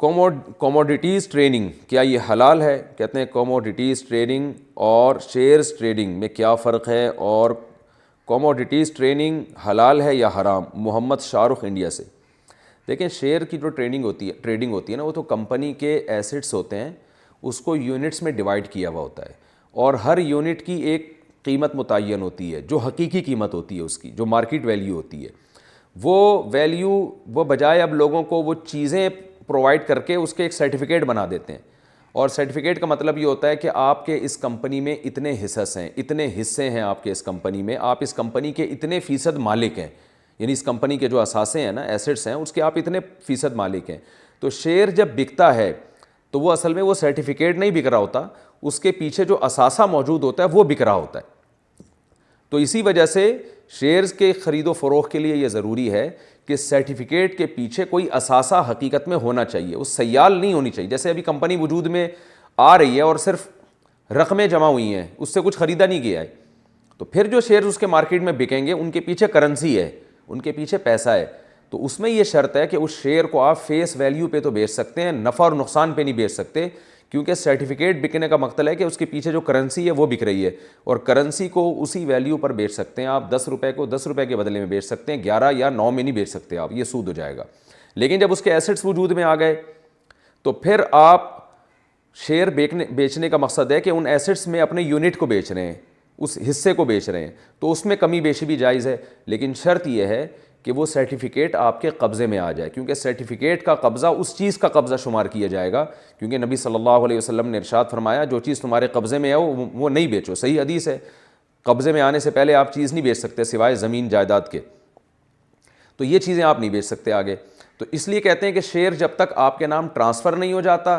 Commodities trading क्या ये हलाल है? कहते हैं कमोडिटीज़ ट्रेडिंग और शेयर्स ट्रेडिंग में क्या फ़र्क है, और कमोडिटीज़ ट्रेडिंग हलाल है या हराम? मोहम्मद शाहरुख इंडिया से। देखें, शेयर की जो ट्रेडिंग होती है ना, वो तो कंपनी के एसेट्स होते हैं, उसको यूनिट्स में डिवाइड किया हुआ होता है और हर यूनिट की एक कीमत मुतय्यन होती है, जो हकीकी कीमत होती है उसकी, जो मार्केट वैल्यू होती है। वो बजाय अब लोगों को वो चीज़ें प्रोवाइड करके उसके एक सर्टिफिकेट बना देते हैं, और सर्टिफिकेट का मतलब ये होता है कि आपके इस कंपनी में इतने हिस्से हैं, इतने हिस्से हैं आपके इस कंपनी में, आप इस कंपनी के इतने फ़ीसद मालिक हैं, यानी इस कंपनी के जो असासे हैं ना, एसेट्स हैं, उसके आप इतने फ़ीसद मालिक हैं। तो शेयर जब बिकता है तो वो असल में वो सर्टिफिकेट नहीं बिक रहा होता, उसके पीछे जो असासा मौजूद होता है वो बिक रहा होता है। तो इसी वजह से शेयर्स के ख़रीदो फ़रोख्त के लिए ये ज़रूरी है कि सर्टिफिकेट के पीछे कोई असासा हकीकत में होना चाहिए, उस सयाल नहीं होनी चाहिए। जैसे अभी कंपनी वजूद में आ रही है और सिर्फ रकमें जमा हुई हैं, उससे कुछ ख़रीदा नहीं गया है, तो फिर जो शेयर्स उसके मार्केट में बिकेंगे उनके पीछे करेंसी है, उनके पीछे पैसा है। तो उसमें ये शर्त है कि उस शेयर को आप फेस वैल्यू पे तो बेच सकते हैं, नफ़ा और नुकसान पे नहीं बेच सकते, क्योंकि सर्टिफिकेट बिकने का मतलब है कि उसके पीछे जो करेंसी है वो बिक रही है, और करेंसी को उसी वैल्यू पर बेच सकते हैं आप। 10 रुपये को 10 रुपये के बदले में बेच सकते हैं, 11 या 9 में नहीं बेच सकते आप, ये सूद हो जाएगा। लेकिन जब उसके एसेट्स वजूद में आ गए तो फिर आप शेयर बेचने का मकसद है कि उन एसेट्स में अपने यूनिट को बेच रहे हैं, उस हिस्से को बेच रहे हैं, तो उसमें कमी बेशी भी जायज़ है। लेकिन शर्त यह है कि वो सर्टिफिकेट आपके कब्ज़े में आ जाए, क्योंकि सर्टिफिकेट का कब्ज़ा उस चीज़ का कब्ज़ा शुमार किया जाएगा, क्योंकि नबी सल्लल्लाहु अलैहि वसल्लम ने इरशाद फरमाया, जो चीज़ तुम्हारे कब्ज़े में है वो नहीं बेचो। सही हदीस है, कब्ज़े में आने से पहले आप चीज़ नहीं बेच सकते सिवाय ज़मीन जायदाद के, तो ये चीज़ें आप नहीं बेच सकते आगे। तो इसलिए कहते हैं कि शेयर जब तक आपके नाम ट्रांसफ़र नहीं हो जाता,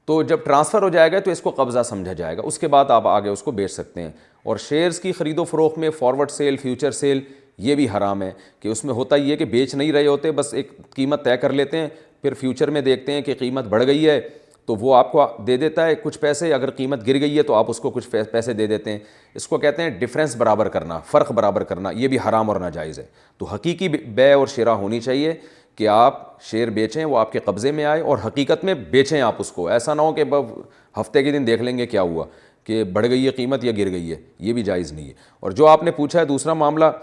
तो जब ट्रांसफ़र हो जाएगा तो इसको कब्ज़ा समझा जाएगा, उसके बाद आप आगे उसको बेच सकते हैं। और शेयर्स की ख़रीदो फ़रोख्त में फॉरवर्ड सेल, फ्यूचर सेल, ये भी हराम है कि उसमें होता ही है कि बेच नहीं रहे होते, बस एक कीमत तय कर लेते हैं, फिर फ्यूचर में देखते हैं कि कीमत बढ़ गई है तो वो आपको दे देता है कुछ पैसे, अगर कीमत गिर गई है तो आप उसको कुछ पैसे दे देते हैं। इसको कहते हैं डिफरेंस बराबर करना, फ़र्क बराबर करना, ये भी हराम और नाजायज़ है। तो हकीकी बै और शिरा होनी चाहिए कि आप शेयर बेचें, वो आपके कब्ज़े में आए और हकीकत में बेचें आप उसको। ऐसा ना हो कि हफ्ते के दिन देख लेंगे क्या हुआ, कि बढ़ गई है कीमत या गिर गई है, ये भी जायज़ नहीं है। और जो आपने पूछा है दूसरा मामला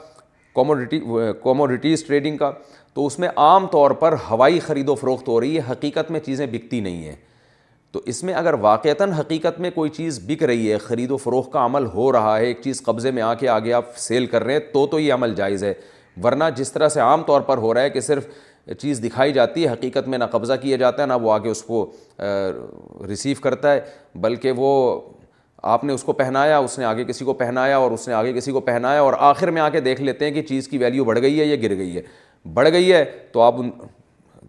कमोडिटीज़ ट्रेडिंग का, तो उसमें आम तौर पर हवाई ख़रीदो फ़रोख्त हो रही है, हकीकत में चीज़ें बिकती नहीं हैं। तो इसमें अगर वाक़तन हकीकत में कोई चीज़ बिक रही है, ख़रीदो फ़रोख्त का अमल हो रहा है, एक चीज़ कब्ज़े में आके आगे आप सेल कर रहे हैं, तो ये अमल जायज़ है। वरना जिस तरह से आम तौर पर हो रहा है कि सिर्फ चीज़ दिखाई जाती है, हकीकत में ना कब्ज़ा किया जाता है, ना वो आगे उसको रिसीव करता है, बल्कि वो आपने उसको पहनाया, उसने आगे किसी को पहनाया, और उसने आगे किसी को पहनाया, और आखिर में आके देख लेते हैं कि चीज़ की वैल्यू बढ़ गई है या गिर गई है। बढ़ गई है तो आप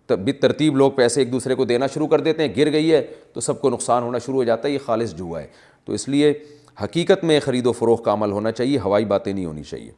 तरतीब लोग पैसे एक दूसरे को देना शुरू कर देते हैं, गिर गई है तो सबको नुकसान होना शुरू हो जाता है, ये खालिस जुआ है। तो इसलिए हकीकत में ख़रीदो फ़रोख्त का अमल होना चाहिए, हवाई बातें नहीं होनी चाहिए।